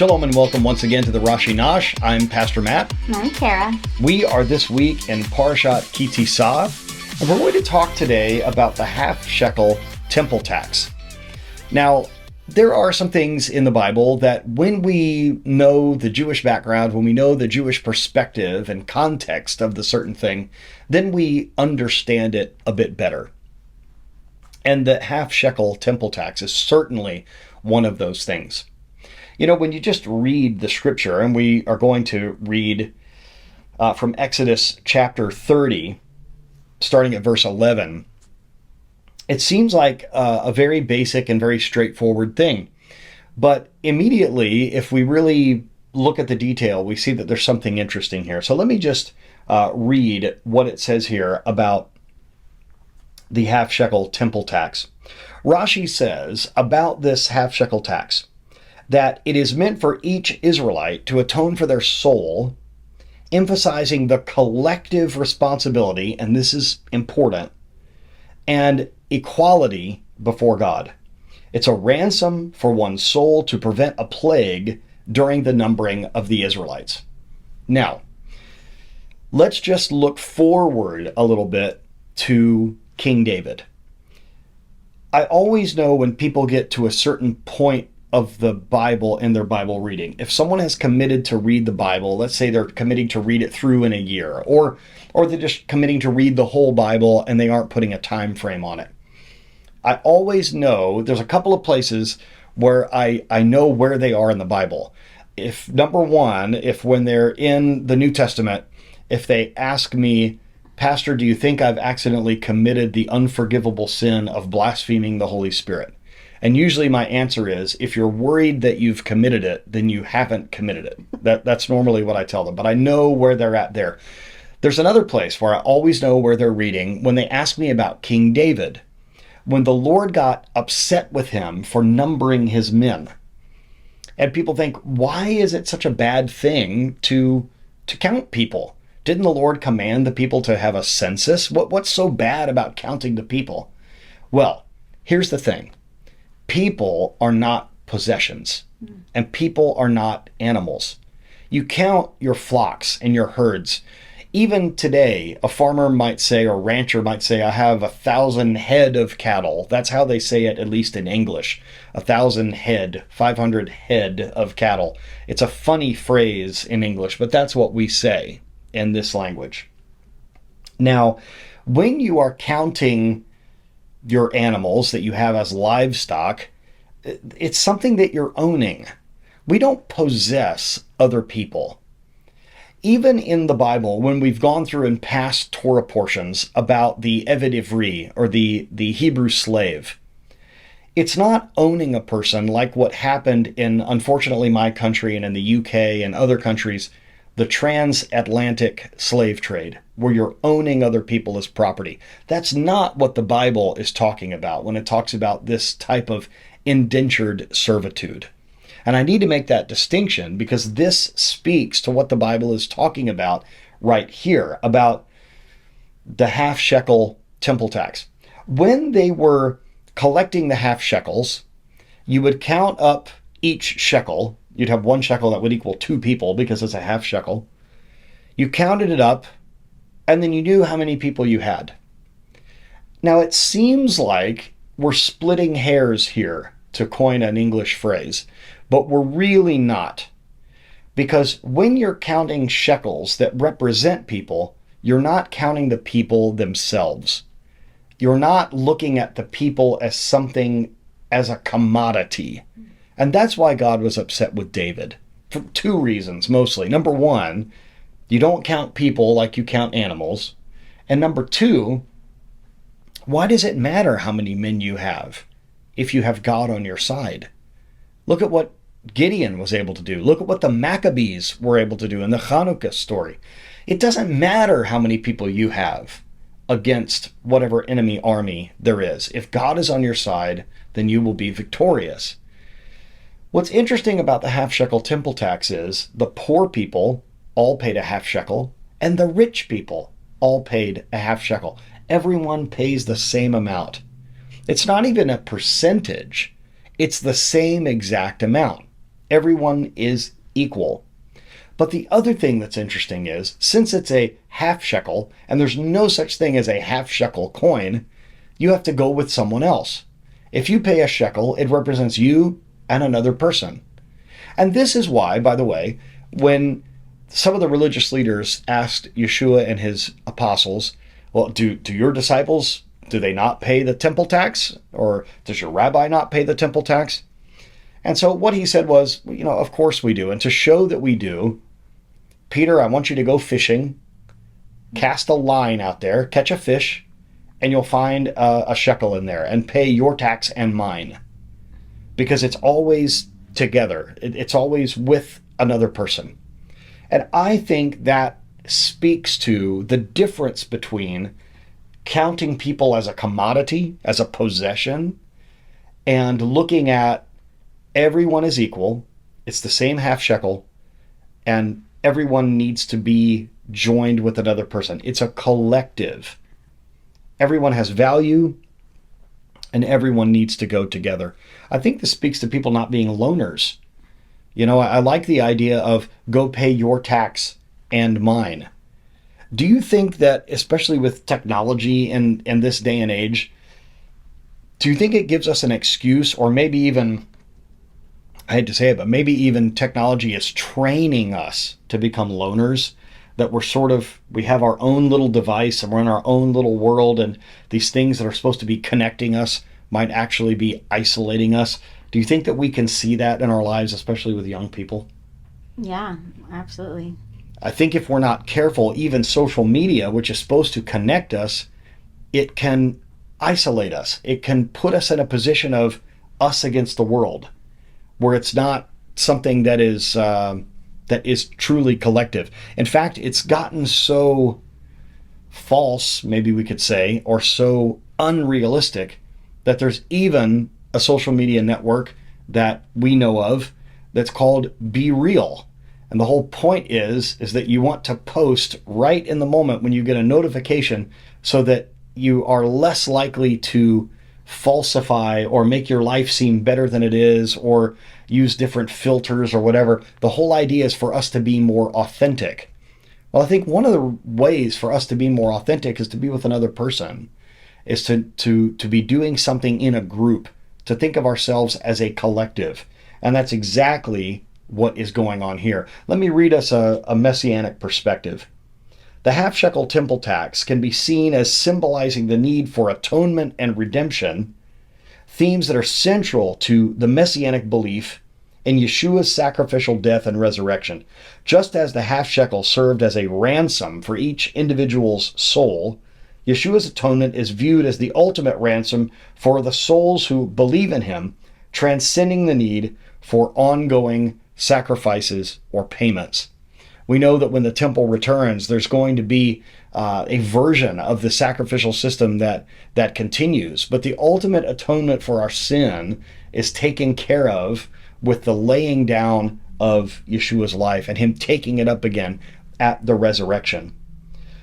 Shalom and welcome once again to the Rashi Nosh. I'm Pastor Matt. And I'm Kara. We are this week in Parasha Tisa, and we're going to talk today about the half shekel temple tax. Now, there are some things in the Bible that when we know the Jewish background, when we know the Jewish perspective and context of the certain thing, then we understand it a bit better. And the half shekel temple tax is certainly one of those things. You know, when you just read the scripture, and we are going to read from Exodus chapter 30, starting at verse 11, it seems like a very basic and very straightforward thing. But immediately, if we really look at the detail, we see that there's something interesting here. So let me just read what it says here about the half shekel temple tax. Rashi says about this half shekel tax that it is meant for each Israelite to atone for their soul, emphasizing the collective responsibility, and this is important, and equality before God. It's a ransom for one's soul to prevent a plague during the numbering of the Israelites. Now, let's just look forward a little bit to King David. I always know when people get to a certain point of the Bible in their Bible reading, if someone has committed to read the Bible, let's say they're committing to read it through in a year, or they're just committing to read the whole Bible and they aren't putting a time frame on it. I always know there's a couple of places where I know where they are in the Bible. If number one, if when they're in the New Testament, if they ask me, Pastor, do you think I've accidentally committed the unforgivable sin of blaspheming the Holy Spirit? And usually my answer is, if you're worried that you've committed it, then you haven't committed it. That's normally what I tell them, but I know where they're at there. There's another place where I always know where they're reading when they ask me about King David, when the Lord got upset with him for numbering his men. And people think, why is it such a bad thing to count people? Didn't the Lord command the people to have a census? What's so bad about counting the people? Well, here's the thing. People are not possessions, and people are not animals. You count your flocks and your herds. Even today, a farmer might say, or rancher might say, I have 1,000 head of cattle. That's how they say it, at least in English. 1,000 head, 500 head of cattle. It's a funny phrase in English, but that's what we say in this language. Now, when you are counting your animals that you have as livestock, it's something that you're owning. We don't possess other people. Even in the Bible, when we've gone through in past Torah portions about the Eved Ivri, or the Hebrew slave, it's not owning a person like what happened in, unfortunately, my country and in the UK and other countries, the transatlantic slave trade, where you're owning other people as property. That's not what the Bible is talking about when it talks about this type of indentured servitude. And I need to make that distinction because this speaks to what the Bible is talking about right here, about the half shekel temple tax. When they were collecting the half shekels, you would count up each shekel. You'd have one shekel that would equal 2 people because it's a half shekel. You counted it up, and then you knew how many people you had. Now, it seems like we're splitting hairs here, to coin an English phrase, but we're really not. Because when you're counting shekels that represent people, you're not counting the people themselves. You're not looking at the people as something, as a commodity. And that's why God was upset with David, for 2 reasons mostly. Number one, you don't count people like you count animals. And number 2, why does it matter how many men you have if you have God on your side? Look at what Gideon was able to do. Look at what the Maccabees were able to do in the Hanukkah story. It doesn't matter how many people you have against whatever enemy army there is. If God is on your side, then you will be victorious. What's interesting about the half shekel temple tax is the poor people all paid a half shekel, and the rich people all paid a half shekel. Everyone pays the same amount. It's not even a percentage. It's the same exact amount. Everyone is equal. But the other thing that's interesting is, since it's a half shekel, and there's no such thing as a half shekel coin, you have to go with someone else. If you pay a shekel, it represents you and another person. And this is why, by the way, when some of the religious leaders asked Yeshua and his apostles, well, do your disciples, do they not pay the temple tax? Or does your rabbi not pay the temple tax? And so what he said was, of course we do. And to show that we do, Peter, I want you to go fishing, cast a line out there, catch a fish, and you'll find a shekel in there, and pay your tax and mine. Because it's always together. It's always with another person. And I think that speaks to the difference between counting people as a commodity, as a possession, and looking at everyone is equal. It's the same half shekel, and everyone needs to be joined with another person. It's a collective. Everyone has value, and everyone needs to go together. I think this speaks to people not being loners. I like the idea of go pay your tax and mine. Do you think that, especially with technology in this day and age, do you think it gives us an excuse, or maybe even, I hate to say it, but maybe even technology is training us to become loners? That we have our own little device and we're in our own little world, and these things that are supposed to be connecting us might actually be isolating us. Do you think that we can see that in our lives, especially with young people? Yeah, absolutely. I think if we're not careful, even social media, which is supposed to connect us, it can isolate us. It can put us in a position of us against the world, where it's not something that is truly collective. In fact, it's gotten so false, maybe we could say, or so unrealistic, that there's even a social media network that we know of that's called Be Real. And the whole point is that you want to post right in the moment when you get a notification, so that you are less likely to falsify or make your life seem better than it is, or use different filters or whatever. The whole idea is for us to be more authentic. Well, I think one of the ways for us to be more authentic is to be with another person, is to be doing something in a group, to think of ourselves as a collective. And that's exactly what is going on here. Let me read us a messianic perspective. The half shekel temple tax can be seen as symbolizing the need for atonement and redemption, themes that are central to the messianic belief in Yeshua's sacrificial death and resurrection. Just as the half shekel served as a ransom for each individual's soul, Yeshua's atonement is viewed as the ultimate ransom for the souls who believe in him, transcending the need for ongoing sacrifices or payments. We know that when the temple returns, there's going to be a version of the sacrificial system that continues. But the ultimate atonement for our sin is taken care of with the laying down of Yeshua's life and him taking it up again at the resurrection.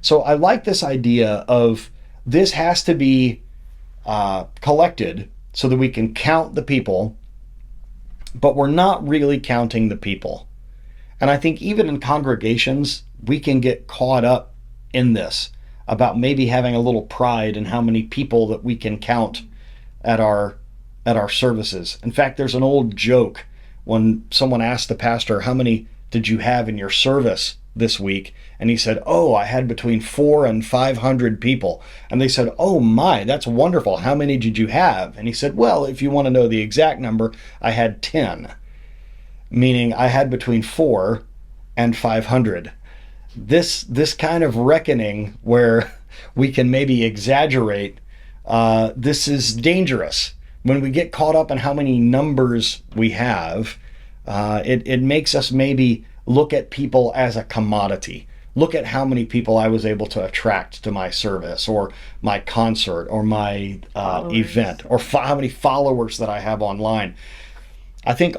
So I like this idea of this has to be collected so that we can count the people, but we're not really counting the people. And I think even in congregations, we can get caught up in this, about maybe having a little pride in how many people that we can count at our services. In fact, there's an old joke when someone asked the pastor, how many did you have in your service this week? And he said, I had between 400 and 500 people. And they said, oh my, that's wonderful. How many did you have? And he said, well, if you want to know the exact number, I had 10. Meaning I had between 400 and 500. This kind of reckoning where we can maybe exaggerate, this is dangerous. When we get caught up in how many numbers we have, it makes us maybe look at people as a commodity. Look at how many people I was able to attract to my service or my concert or my event, or how many followers that I have online. I think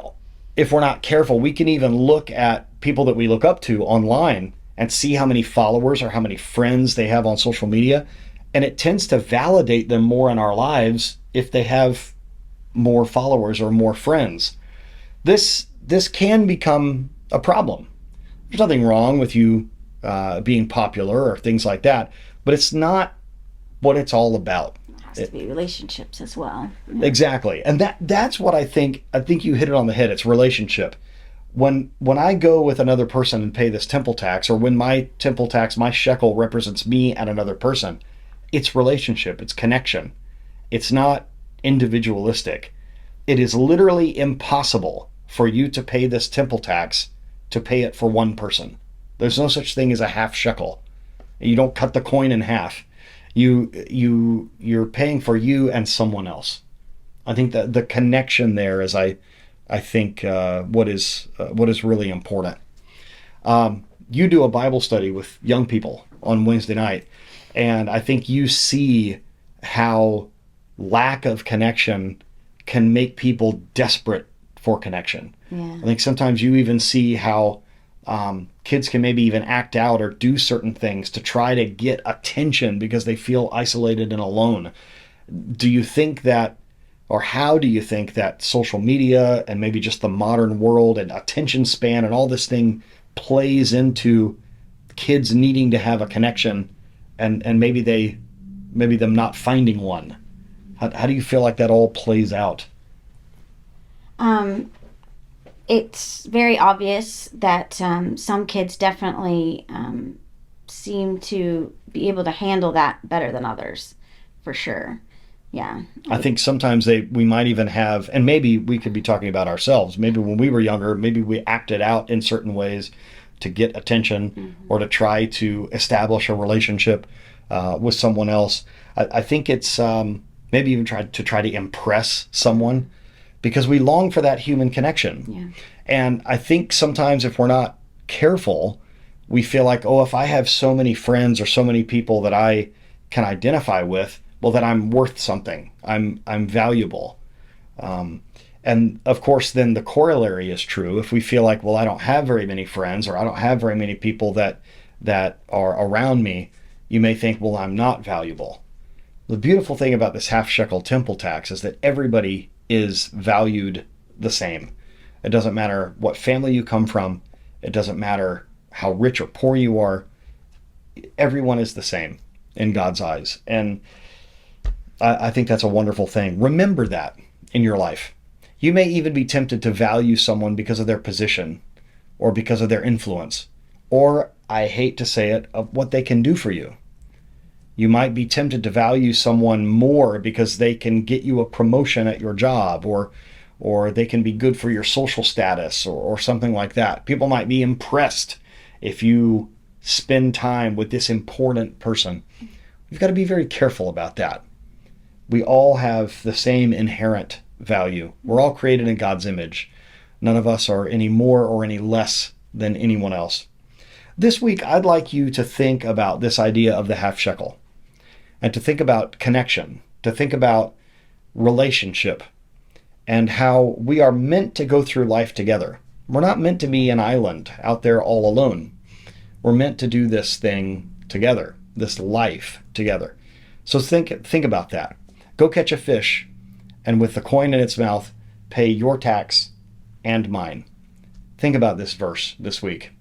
if we're not careful, we can even look at people that we look up to online and see how many followers or how many friends they have on social media. And it tends to validate them more in our lives if they have more followers or more friends. This this can become a problem. There's nothing wrong with you being popular or things like that, but it's not what it's all about. It has to be relationships as well. Exactly. And that's what I think you hit it on the head. It's relationship. When I go with another person and pay this temple tax, or when my temple tax, my shekel represents me and another person, it's relationship, it's connection. It's not individualistic. It is literally impossible for you to pay this temple tax to pay it for one person. There's no such thing as a half shekel. You don't cut the coin in half. You're paying for you and someone else. I think that the connection there is, I think, what is really important. You do a Bible study with young people on Wednesday night, and I think you see how lack of connection can make people desperate for connection. Yeah. I think sometimes you even see how kids can maybe even act out or do certain things to try to get attention because they feel isolated and alone. Do you think that, or how do you think that social media and maybe just the modern world and attention span and all this thing plays into kids needing to have a connection and maybe them not finding one? How do you feel like that all plays out? It's very obvious that some kids definitely seem to be able to handle that better than others, for sure. Yeah. I think sometimes we might even have, and maybe we could be talking about ourselves. Maybe when we were younger, maybe we acted out in certain ways to get attention or to try to establish a relationship with someone else. I think it's maybe even try to impress someone, because we long for that human connection. Yeah. And I think sometimes if we're not careful, we feel like, oh, if I have so many friends or so many people that I can identify with, well, then I'm worth something. I'm valuable. And of course, then the corollary is true. If we feel like, well, I don't have very many friends, or I don't have very many people that are around me, you may think, well, I'm not valuable. The beautiful thing about this half shekel temple tax is that everybody is valued the same. It doesn't matter what family you come from. It doesn't matter how rich or poor you are. Everyone is the same in God's eyes. And I think that's a wonderful thing. Remember that in your life. You may even be tempted to value someone because of their position or because of their influence, or, I hate to say it, of what they can do for you. You might be tempted to value someone more because they can get you a promotion at your job, or they can be good for your social status, or something like that. People might be impressed if you spend time with this important person. You've got to be very careful about that. We all have the same inherent value. We're all created in God's image. None of us are any more or any less than anyone else. This week, I'd like you to think about this idea of the half shekel, and to think about connection, to think about relationship, and how we are meant to go through life together. We're not meant to be an island out there all alone. We're meant to do this thing together, this life together. So think about that. Go catch a fish, and with the coin in its mouth, pay your tax and mine. Think about this verse this week.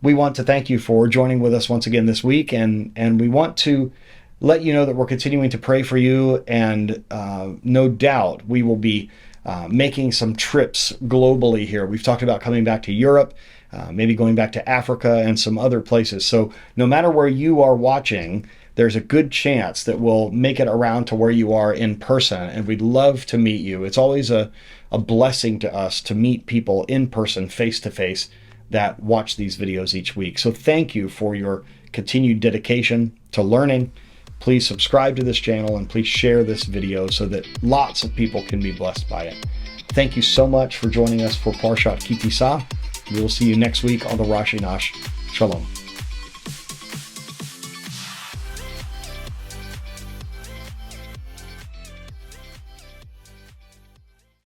We want to thank you for joining with us once again this week, and we want to let you know that we're continuing to pray for you, and no doubt we will be making some trips globally here. We've talked about coming back to Europe, maybe going back to Africa and some other places. So no matter where you are watching, there's a good chance that we'll make it around to where you are in person, and we'd love to meet you. It's always a blessing to us to meet people in person, face to face, that watch these videos each week. So thank you for your continued dedication to learning. Please subscribe to this channel, and please share this video so that lots of people can be blessed by it. Thank you so much for joining us for Parasha Tisa. We will see you next week on the Rashi Nosh. Shalom.